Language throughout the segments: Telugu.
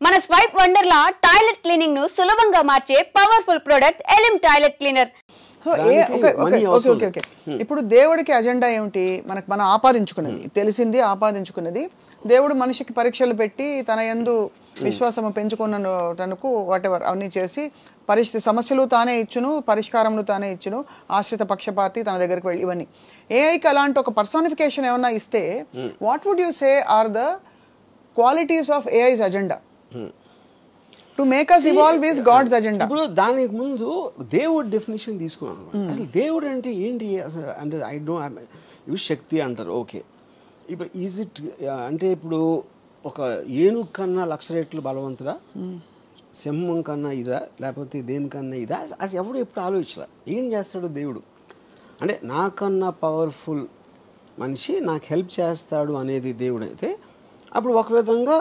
మన స్వైప్ వండర్లా టాయిలెట్ క్లీనింగ్ ను సులభంగా మార్చే పవర్ఫుల్ ప్రొడక్ట్ ఎలిమ్ టాయిలెట్ క్లీనర్. ఇప్పుడు దేవుడికి అజెండా ఏమిటి? మనం ఆపాదించుకున్నది తెలిసింది, ఆపాదించుకున్నది. దేవుడు మనిషికి పరీక్షలు పెట్టి తన యందు విశ్వాసము పెంచుకున్నటకు వాటెవర్ అవన్నీ చేసి సమస్యలు తానే ఇచ్చును, పరిష్కారములు తానే ఇచ్చును, ఆశ్రిత పక్షపాతి తన దగ్గరికి వెళ్ళి ఇవన్నీ. ఏఐకి అలాంటి ఒక పర్సోనిఫికేషన్ ఏమన్నా ఇస్తే what would you say are the qualities of AIs agenda to make us evolve is God's agenda? ఇప్పుడు దానికి ముందు దేవుడి డెఫినేషన్ తీసుకున్నాను. అసలు దేవుడు అంటే ఏంటి అసలు? అంటే ఐ డోంట్ ఇవి శక్తి అంటారు, ఓకే. ఇప్పుడు ఈజ్ ఇట్ అంటే ఇప్పుడు ఒక ఏనుగు కన్నా 1,00,000 రెట్లు బలవంతుడా, సింహం కన్నా ఇదా, లేకపోతే దేనికన్నా ఇదా? అది ఎవడు ఎప్పుడు ఆలోచించరా. ఏం చేస్తాడు దేవుడు అంటే నాకన్నా పవర్ఫుల్ మనిషి నాకు హెల్ప్ చేస్తాడు అనేది దేవుడు అయితే, అప్పుడు ఒక విధంగా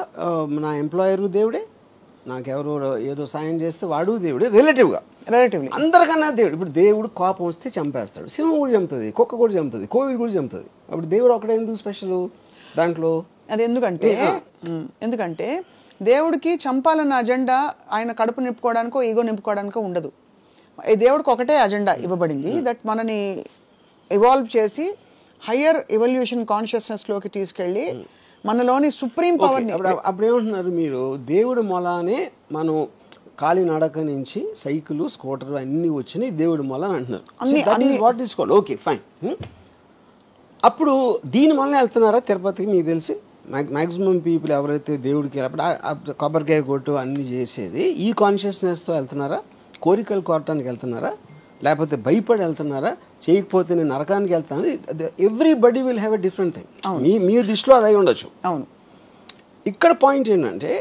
నా ఎంప్లాయరు దేవుడే, నాకెవరో ఏదో సాయం చేస్తే వాడు దేవుడే. రిలేటివ్లీ అందరికన్నా దేవుడు. ఇప్పుడు దేవుడు కోపం వస్తే చంపేస్తాడు, సింహం కూడా చంపుతుంది, కుక్క కూడా చంపుతుంది, కోవిడ్ కూడా చంపుతుంది. అప్పుడు దేవుడు ఒకటే ఎందుకు స్పెషల్ దాంట్లో? అది ఎందుకంటే దేవుడికి చంపాలన్న అజెండా ఆయన కడుపు నింపుకోవడానికో ఈగో నింపుకోవడానికో ఉండదు. దేవుడికి ఒకటే అజెండా ఇవ్వబడింది, దట్ మనని ఇవాల్వ్ చేసి హయ్యర్ ఎవల్యూషన్ కాన్షియస్నెస్లోకి తీసుకెళ్ళి మనలోని సుప్రీం పవర్ని. అప్పుడు ఏమంటున్నారు మీరు? దేవుడు మొలానే మనం కాలి నడక నుంచి సైకిల్, స్కూటర్ అన్నీ వచ్చినాయి దేవుడి మొల అని అంటున్నారు. What is called, okay fine. అప్పుడు దీని వల్ల వెళ్తున్నారా తిరుపతికి? మీకు తెలిసి మ్యాక్సిమం పీపుల్ ఎవరైతే దేవుడికి అప్పుడు కొబ్బరికాయ కొట్టు అన్నీ చేసేది ఈ కాన్షియస్నెస్తో వెళ్తున్నారా? కోరికలు కోరటానికి వెళ్తున్నారా? లేకపోతే భయపడి వెళ్తున్నారా? చేయకపోతే నేను నరకానికి వెళ్తాను. Everybody will have a different thing. మీ దృష్టిలో అది అయి ఉండొచ్చు. అవును. ఇక్కడ పాయింట్ ఏంటంటే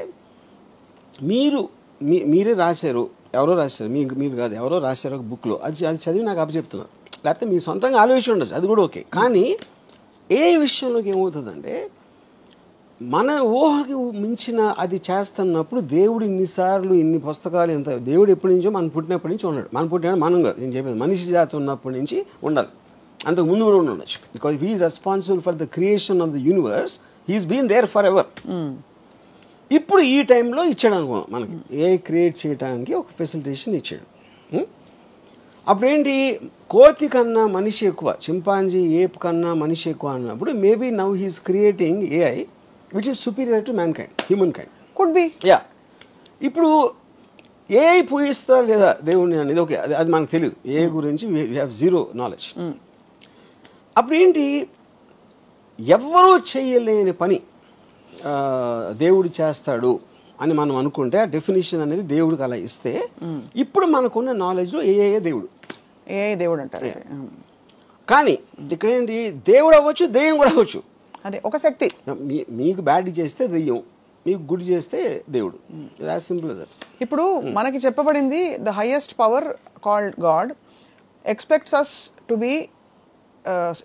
మీరే రాశారు, ఎవరో రాశారు, మీరు కాదు, ఎవరో రాశారు ఒక బుక్లో, అది చదివి నాకు అప్పచెప్తున్నారు. లేకపోతే మీ సొంతంగా ఆలోచించి ఉండొచ్చు, అది కూడా ఓకే. కానీ ఏ విషయంలోకి ఏమవుతుందంటే మన ఊహకి మించిన అది చేస్తున్నప్పుడు దేవుడు ఇన్నిసార్లు ఇన్ని పుస్తకాలు ఎంత దేవుడు ఎప్పటి నుంచో మనం పుట్టినప్పటి నుంచి ఉన్నాడు. మనం పుట్టిన మనం కాదు, నేను చెప్పేది మనిషి జాతి ఉన్నప్పటి నుంచి ఉండాలి. అంతకు ముందు కూడా ఉండొచ్చు. Because he is responsible for the creation of the universe. He's been there forever. ఇప్పుడు ఈ టైంలో ఇచ్చాడు అనుకో మనకి ఏ క్రియేట్ చేయడానికి ఒక ఫెసిలిటేషన్ ఇచ్చాడు. అప్పుడేంటి, కోతి కన్నా మనిషి ఎక్కువ, చింపాంజీ ఏప్ కన్నా మనిషి ఎక్కువ అన్నప్పుడు maybe now he's creating AI which is superior to mankind, humankind. Could be. Yeah. ఇప్పుడు ఏఐ పూజిస్తా లేదా దేవుణ్ణి అనేది ఓకే, అది మనకు తెలియదు. ఏ గురించి వీ హ్యావ్ జీరో నాలెడ్జ్. అప్పుడు ఏంటి, ఎవ్వరూ చేయలేని పని దేవుడు చేస్తాడు అని మనం అనుకుంటే ఆ డెఫినేషన్ అనేది దేవుడికి అలా ఇస్తే, ఇప్పుడు మనకున్న నాలెడ్జ్లో ఏఐ దేవుడు అంటారు. కానీ ఇక్కడ ఏంటి, దేవుడు అవ్వచ్చు, దెయ్యం కూడా అవ్వచ్చు. అదే ఒక శక్తి. మీకు బ్యాడ్ చేస్తే దెయ్యం, మీకు గుడ్ చేస్తే దేవుడు. As simple that. ఇప్పుడు మనకి చెప్పబడింది the highest power called God expects us to be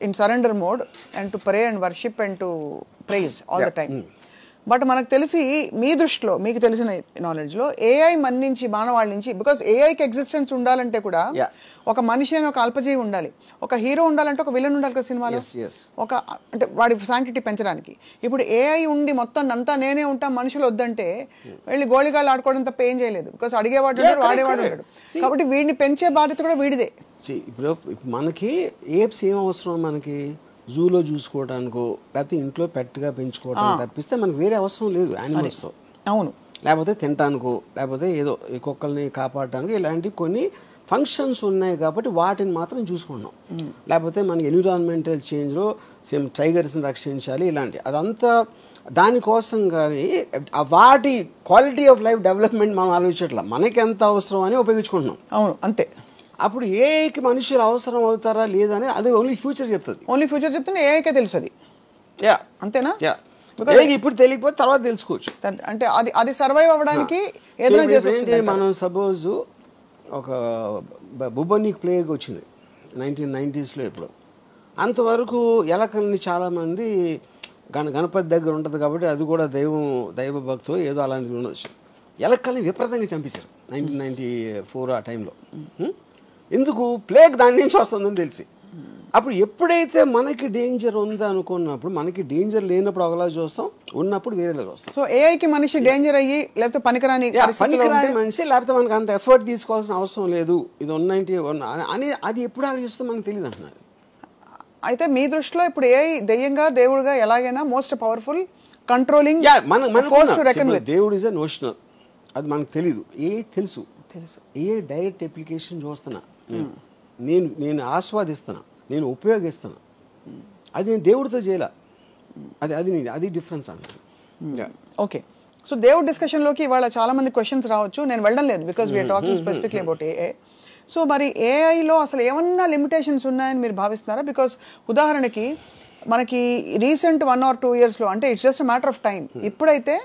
in surrender mode and to pray and worship and to praise all the time. But మనకు తెలిసి మీ దృష్టిలో, మీకు తెలిసిన నాలెడ్జ్లో ఏఐ మన నుంచి, మానవాళ్ళ నుంచి, బికాస్ ఏఐకి ఎగ్జిస్టెన్స్ ఉండాలంటే కూడా ఒక మనిషి అని ఒక అల్పజీవి ఉండాలి, ఒక హీరో ఉండాలంటే ఒక విలన్ ఉండాలి కదా సినిమాలో, ఒక అంటే వాడి శాంక్టిటీ పెంచడానికి. ఇప్పుడు ఏఐ ఉండి మొత్తం అంతా నేనే ఉంటా, మనుషులు వద్దంటే వెళ్ళి గోళిగాళ్ళు ఆడుకోవడం తప్ప ఏం చేయలేదు. బికాస్ అడిగేవాడు ఉంటాడు, వాడేవాడు ఉంటాడు. కాబట్టి వీడిని పెంచే బాధ్యత కూడా వీడిదే. ఇప్పుడు మనకి ఏప్స్ ఏం అవసరం? మనకి జూలో చూసుకోవడానికో లేకపోతే ఇంట్లో పెట్టుగా పెంచుకోవడానికి తప్పిస్తే మనకు వేరే అవసరం లేదు యానిమల్స్తో. అవును. లేకపోతే తినటానికో, లేకపోతే ఏదో ఈ కుక్కల్ని కాపాడటానికి ఇలాంటి కొన్ని ఫంక్షన్స్ ఉన్నాయి కాబట్టి వాటిని మాత్రం చూసుకున్నాం. లేకపోతే మనకి ఎన్విరాన్మెంటల్ చేంజ్లో సేమ్ టైగర్స్ని రక్షించాలి ఇలాంటి, అదంతా దానికోసం. కానీ వాటి క్వాలిటీ ఆఫ్ లైఫ్ డెవలప్మెంట్ మనం ఆలోచించట్లా, మనకి ఎంత అవసరం అని ఉపయోగించుకుంటున్నాం. అవును, అంతే. అప్పుడు ఏఐకి మనుషులు అవసరం అవుతారా లేదని అది ఓన్లీ ఫ్యూచర్ చెప్తుంది. ఓన్లీ ఫ్యూచర్ చెప్తుంది, ఏఐకే తెలుసు అది. అంతేనా? ఇప్పుడు తెలియకపోతే తర్వాత తెలుసుకోవచ్చు. అంటే అది సర్వైవ్ అవ్వడానికి ఏదైనా చేస్తుంది. మనం సపోజ్ ఒక బుబనిక్ ప్లేగ్ వచ్చింది 1990s. ఇప్పుడు అంతవరకు ఎలకల్ని చాలామంది గణపతి దగ్గర ఉంటుంది కాబట్టి అది కూడా దైవ భక్తో ఏదో అలాంటిది ఉండొచ్చు. ఎలకల్ని విపరీతంగా చంపేశారు 1994 ఆ టైంలో. ఎందుకు? ప్లేగ్ దాని నుంచి వస్తుందని తెలిసి. అప్పుడు ఎప్పుడైతే మనకి డేంజర్ ఉందా అనుకున్నప్పుడు, మనకి డేంజర్ లేనప్పుడు ఒకలా చూస్తాం, ఉన్నప్పుడు వేరేలా చూస్తాం. సో ఏఐకి మనిషి డేంజర్ అయ్యి లేకపోతే పనికిరాని మనిషి, లేకపోతే మనకు అంత ఎఫర్ట్ తీసుకోవాల్సిన అవసరం లేదు, ఇది 190 అని అది ఎప్పుడు ఆలోచిస్తే మనకు తెలియదు అంటున్నారు. అయితే మీ దృష్టిలో ఇప్పుడు ఏఐ దెయ్యంగా దేవుడుగా ఎలాగైనా మోస్ట్ పవర్ఫుల్ కంట్రోలింగ్ దేవుడు ఇస్ ఎ నోషనల్, అది మనకు తెలీదు. తెలుసు ఏ డైరెక్ట్ అప్లికేషన్ చూస్తున్నా, నేను ఆస్వాదిస్తున్నా, నేను ఉపయోగిస్తున్నా, అది నేను దేవుడితో చేయాల. అది డిఫరెన్స్ అన్న. ఓకే, సో దేవుడి డిస్కషన్లోకి ఇవాళ చాలా మంది క్వశ్చన్స్ రావచ్చు, నేను వెళ్ళడం లేదు because we're talking specifically about AI. So మరి ఏఐలో అసలు ఏమన్నా లిమిటేషన్స్ ఉన్నాయని మీరు భావిస్తున్నారా? బికాస్ ఉదాహరణకి మనకి రీసెంట్ 1 or 2 yearsలో, అంటే it's just matter of time, ఇప్పుడైతే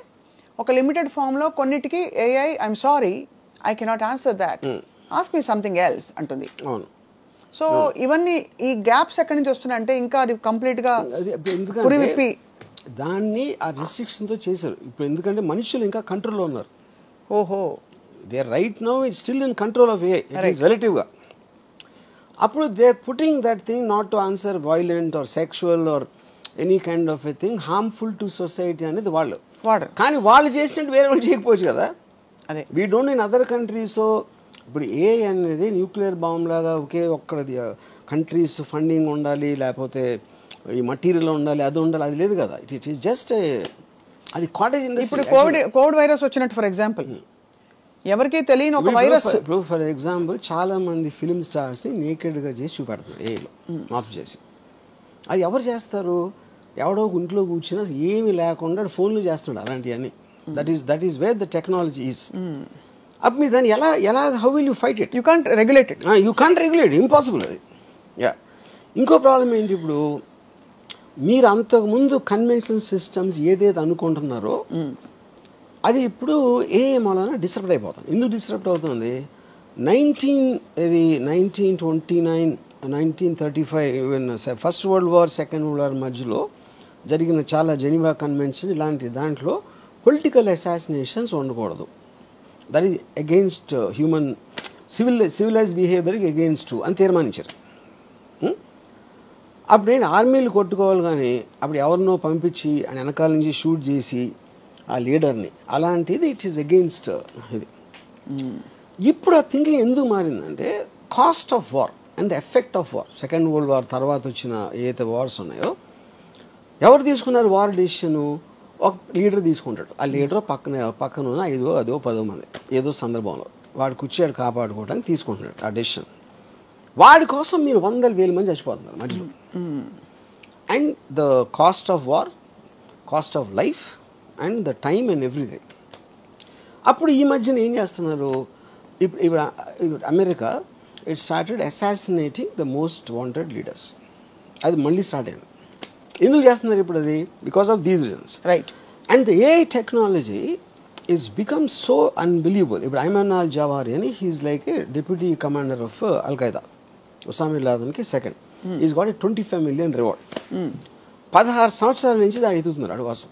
ఒక లిమిటెడ్ ఫామ్లో కొన్నిటికి AI I'm sorry I cannot answer that, ask me something else అంటుంది. అవును. సో ఇవన్నీ ఈ గ్యాప్స్ ఎక్కడి నుంచి వస్తున్నాయి అంటే ఇంకా అది కంప్లీట్గా పురివిప్పి దాన్ని ఆ రిస్ట్రిక్షన్తో చేశారు. ఇప్పుడు ఎందుకంటే మనుషులు ఇంకా కంట్రోల్లో ఉన్నారు. ఓహో, they right now it's still in control of AI రిలేటివ్గా. అప్పుడు they putting that thing not to answer violent or sexual or any kind of a thing harmful to society అనేది వాళ్ళు. కానీ వాళ్ళు చేసినట్టు వేరే వాళ్ళు చేయకపోవచ్చు కదా. అదే we don't in other countries. So ఇప్పుడు ఏఐ అనేది న్యూక్లియర్ బాంబ్ లాగా ఒక్కడి కంట్రీస్ ఫండింగ్ ఉండాలి, లేకపోతే ఈ మటీరియల్ ఉండాలి, అది ఉండాలి, అది లేదు కదా. ఇట్ ఈస్ జస్ట్ అది కాటేజ్ ఇండస్ట్రీ. ఇప్పుడు కోవిడ్ వైరస్ వచ్చినట్టు ఫర్ ఎగ్జాంపుల్ ఎవరికి తెలియని ఒక వైరస్. ఇప్పుడు ఫర్ ఎగ్జాంపుల్ చాలా మంది ఫిల్మ్ స్టార్స్ని నేకెడ్గా చేసి చూపెడుతున్నారు ఏఐలో మార్పు చేసి. అది ఎవరు చేస్తారు? ఎవడో ఇంట్లో కూర్చున్నా ఏమీ లేకుండా ఫోన్లు చేస్తున్నాడు అలాంటివన్నీ. That is where the technology is. అప్పుడు మీరు దాన్ని ఎలా how will you fight it? You can't regulate it. You can't regulate, impossible అది. యా, ఇంకో ప్రాబ్లం ఏంటి, ఇప్పుడు మీరు అంతకుముందు కన్వెన్షనల్ సిస్టమ్స్ ఏదైతే అనుకుంటున్నారో అది ఇప్పుడు ఏఐ మూలన డిస్టర్బ్ అయిపోతుంది. ఎందుకు డిస్టర్బ్ అవుతుంది? 1929, 1935 first world war, second world war మధ్యలో జరిగిన చాలా జెనీవా కన్వెన్షన్ ఇలాంటి దాంట్లో పొలిటికల్ అసాసినేషన్స్ ఉండకూడదు. That is against human civilise బిహేవియర్కి అగెయిన్స్ట్ అని తీర్మానించారు. అప్పుడు నేను ఆర్మీలు కొట్టుకోవాలి, కానీ అప్పుడు ఎవరినో పంపించి ఆయన వెనకాల నుంచి షూట్ చేసి ఆ లీడర్ని, అలాంటిది ఇట్ ఈస్ అగెయిన్స్ట్ ఇది. ఇప్పుడు ఆ థింకింగ్ ఎందుకు మారిందంటే cost of war and the effect of war. Second world war తర్వాత వచ్చిన ఏదైతే వార్స్ ఉన్నాయో, ఎవరు తీసుకున్నారు వార్ డెసిషను? ఒక లీడర్ తీసుకుంటాడు. ఆ లీడర్ పక్కన ఉన్న 5, 10 మంది ఏదో సందర్భంలో వాడు కూర్చోడు కాపాడుకోవడానికి తీసుకుంటున్నాడు ఆ డెసిషన్. వాడి కోసం మీరు 100,000 మంది చచ్చిపోతున్నారు మధ్యలో. And the cost of war, cost of life and the time and everything. అప్పుడు ఈ మధ్యన ఏం చేస్తున్నారు, ఇప్పుడు America it started assassinating the most wanted leaders. అది మళ్ళీ స్టార్ట్ అయింది. ఎందుకు చేస్తున్నారు ఇప్పుడు అది? Because of these reasons, right. And the AI technology is become so unbelievable. ఇప్పుడు ఐమన్ అల్ జవారి అని he is like a deputy commander of al Qaeda, Osama bin లాదెన్కి second. Is got a 25 million reward. 16 సంవత్సరాల నుంచి దాన్ని ఎదుగుతున్నారు అడువాసం.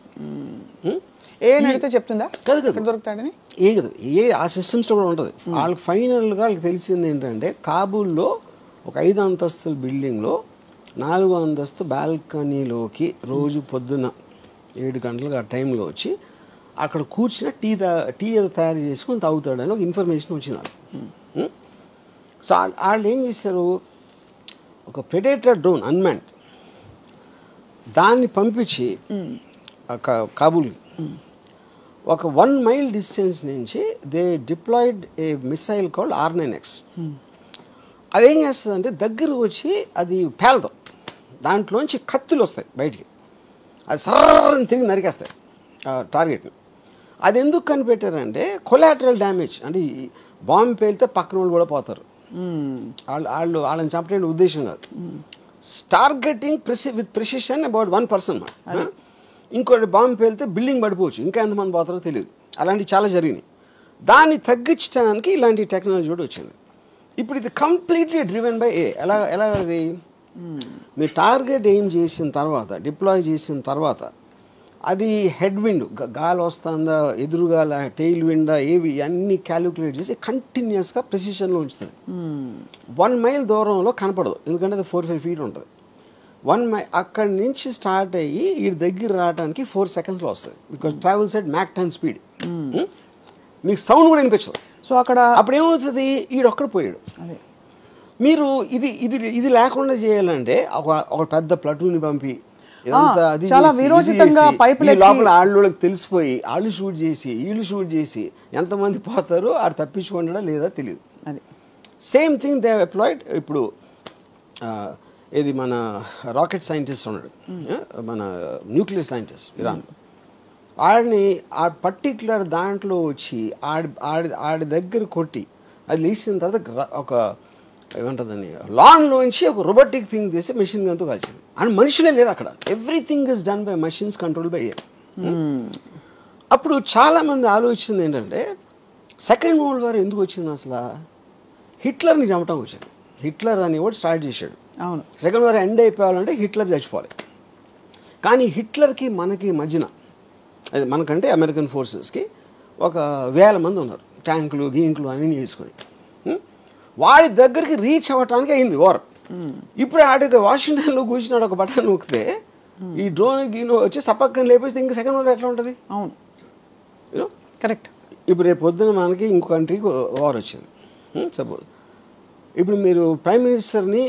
ఏ అడిగితే చెప్తుందా కదా దొరుకుతాడని? ఏ కదా, ఏ ఆ సిస్టమ్స్లో కూడా ఉంటుంది. వాళ్ళకి ఫైనల్గా వాళ్ళకి తెలిసింది ఏంటంటే, కాబూల్లో ఒక 5 అంతస్తుల బిల్డింగ్లో 4వ అంతస్తు బాల్కనీలోకి రోజు పొద్దున్న 7 గంటలకు ఆ టైంలో వచ్చి అక్కడ కూర్చున్న టీ ఏదో తయారు చేసుకుని తాగుతాడని ఒక ఇన్ఫర్మేషన్ వచ్చినారు. సో వాళ్ళు ఏం చేశారు, ఒక ప్రెడేటర్ డ్రోన్ అన్మాన్డ్ దాన్ని పంపించి కాబూల్ ఒక 1 mile డిస్టెన్స్ నుంచి they deployed a missile called R9X. అదేం చేస్తుందంటే దగ్గర వచ్చి అది పేలదు, దాంట్లోంచి కత్తులు వస్తాయి బయటికి, అది సర్రని తిరిగి నరికేస్తాయి టార్గెట్ని. అది ఎందుకు కనిపెట్టారంటే కొలాటరల్ డ్యామేజ్, అంటే బాంబు పేలితే పక్కన వాళ్ళు కూడా పోతారు, వాళ్ళని చంపడానికి ఉద్దేశం కాదు. Targeting with precision about 1 person. ఇంకోటి బాంబు పేలితే బిల్డింగ్ పడిపోవచ్చు, ఇంకా ఎంతమంది పోతారో తెలియదు. అలాంటివి చాలా జరిగినాయి. దాన్ని తగ్గించడానికి ఇలాంటి టెక్నాలజీ కూడా వచ్చింది. ఇప్పుడు ఇది కంప్లీట్లీ డ్రివెన్ బై ఎలా అది మీరు టార్గెట్ ఏం చేసిన తర్వాత, డిప్లాయ్ చేసిన తర్వాత, అది హెడ్ విండ్ గాలి వస్తుందా, ఎదురుగాల, టెయిల్ విండా, ఏవి అన్నీ క్యాలిక్యులేట్ చేసి కంటిన్యూస్గా ప్రెసిషన్లో ఉంచుతుంది. 1 mile దూరంలో కనపడదు, ఎందుకంటే అది 4-5 feet ఉంటుంది. అక్కడి నుంచి స్టార్ట్ అయ్యి ఈ దగ్గర రావడానికి 4 secondsలో వస్తుంది. Because travels at Mach 10 speed. మీకు సౌండ్ కూడా వినిపించదు. సో అక్కడ అప్పుడు ఏమవుతుంది, ఈడొక్కడ పోయాడు. మీరు ఇది లేకుండా చేయాలంటే ఒక పెద్ద ప్లటూని పంపి చాలా విరోచితంగా లోపల వాళ్ళకి తెలిసిపోయి వాళ్ళు షూట్ చేసి వీళ్ళు షూట్ చేసి ఎంతమంది పోతారో ఆడు తప్పించుకుంటాడా లేదా తెలియదు. Same thing they applied. ఇప్పుడు ఇది మన రాకెట్ సైంటిస్ట్ ఉన్నాడు, మన న్యూక్లియర్ సైంటిస్ట్ ఇరాన్. ఆడిని ఆ పర్టిక్యులర్ దాంట్లో వచ్చి ఆడి దగ్గర కొట్టి అది లేచిన తర్వాత ఒక ఏమంటుందని లాన్లోంచి ఒక రోబోటిక్ థింగ్ చేసి మెషిన్ గన్తో కలిసింది. అండ్ మనుషులే లేరు అక్కడ. Everything is done by machines, control by air. అప్పుడు చాలామంది ఆలోచించింది ఏంటంటే సెకండ్ వరల్డ్ వార్ ఎందుకు వచ్చింది అసలు? హిట్లర్ని చంపటం వచ్చింది. హిట్లర్ అని కూడా స్టార్ట్ చేశాడు. అవును, సెకండ్ వార్ ఎండ్ అయిపోవాలంటే హిట్లర్ చచ్చిపోవాలి. కానీ హిట్లర్కి మనకి మధ్యన అది మనకంటే అమెరికన్ ఫోర్సెస్కి 1,000 మంది ఉన్నారు, ట్యాంకులు గీంకులు అన్నీ వేసుకొని. వాడి దగ్గరికి రీచ్ అవ్వటానికి అయింది వార్. ఇప్పుడు ఆడికి వాషింగ్టన్లో కూర్చున్నాడు, ఒక బటన్ నొక్కితే ఈ డ్రోన్ గీనో వచ్చి సపక్కని లేపేస్తే ఇంకా సెకండ్ వార్ ఎట్లా ఉంటుంది? అవును, కరెక్ట్. ఇప్పుడు రేపు పొద్దున మనకి ఇంకో కంట్రీకి వార్ వచ్చింది సపోజ్. ఇప్పుడు మీరు ప్రైమ్ మినిస్టర్ని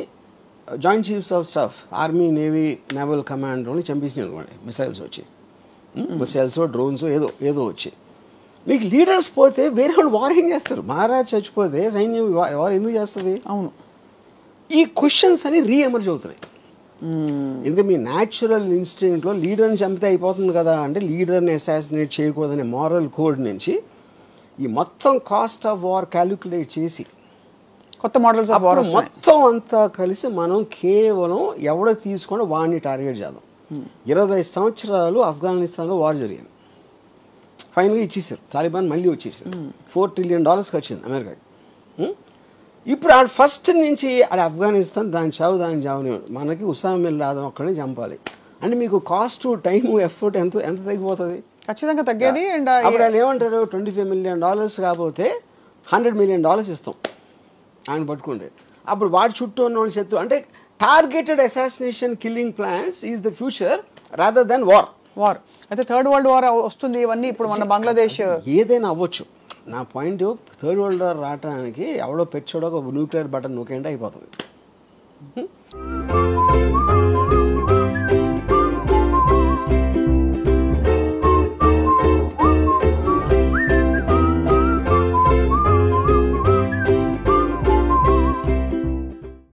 joint chiefs of staff army navy naval కమాండర్ని చంపేసింది అనుకోండి, మిసైల్స్ వచ్చి, మిసైల్స్ డ్రోన్స్ ఏదో వచ్చి. మీకు లీడర్స్ పోతే వేరే వాళ్ళు వార్ ఏం చేస్తారు? మహారాజ్ చచ్చిపోతే సైన్యం వార్ ఎందుకు చేస్తుంది? అవును, ఈ క్వశ్చన్స్ అని రీఎమర్జ్ అవుతున్నాయి. ఎందుకంటే మీ న్యాచురల్ ఇన్స్టింక్ట్లో లీడర్ని చంపితే అయిపోతుంది కదా అంటే లీడర్ని అసాసినేట్ చేయకూడదనే మారల్ కోడ్ నుంచి ఈ మొత్తం కాస్ట్ ఆఫ్ వార్ క్యాలిక్యులేట్ చేసి కొత్త మోడల్స్ ఆఫ్ వార్ మొత్తం అంతా కలిసి మనం కేవలం ఎవడో తీసుకొని వాడిని టార్గెట్ చేద్దాం. 20 సంవత్సరాలు ఆఫ్ఘనిస్తాన్లో వార్ జరిగింది. ఫైనల్గా ఇచ్చేసారు, తాలిబాన్ మళ్ళీ వచ్చేసారు. $4 trillion వచ్చింది అమెరికాకి. ఇప్పుడు ఆడ ఫస్ట్ నుంచి ఆడ ఆఫ్ఘనిస్తాన్ దాని చావుని మనకి ఉసామా బిన్ లాదెన్ ఒక్కడిని చంపాలి అంటే మీకు కాస్ట్ టైము ఎఫర్ట్ ఎంత తగ్గిపోతుంది? ఖచ్చితంగా తగ్గేది. అండ్ అప్పుడు వాళ్ళు ఏమంటారు, $25 million కాకపోతే $100 million ఇస్తాం ఆయన పట్టుకుంటే. అప్పుడు వాడి చుట్టూ ఉన్న వాళ్ళు శత్రు అంటే targeted assassination killing plans is the future rather than war. అయితే థర్డ్ వరల్డ్ వార్ వస్తుంది. ఇవన్నీ ఇప్పుడు మన బంగ్లాదేశ్ ఏదైనా అవ్వచ్చు. నా పాయింట్ థర్డ్ వరల్డ్ వార్ రావడానికి ఎవడో పెచ్చోడో ఒక న్యూక్లియర్ బటన్ నొక్కేంటే అయిపోతుంది.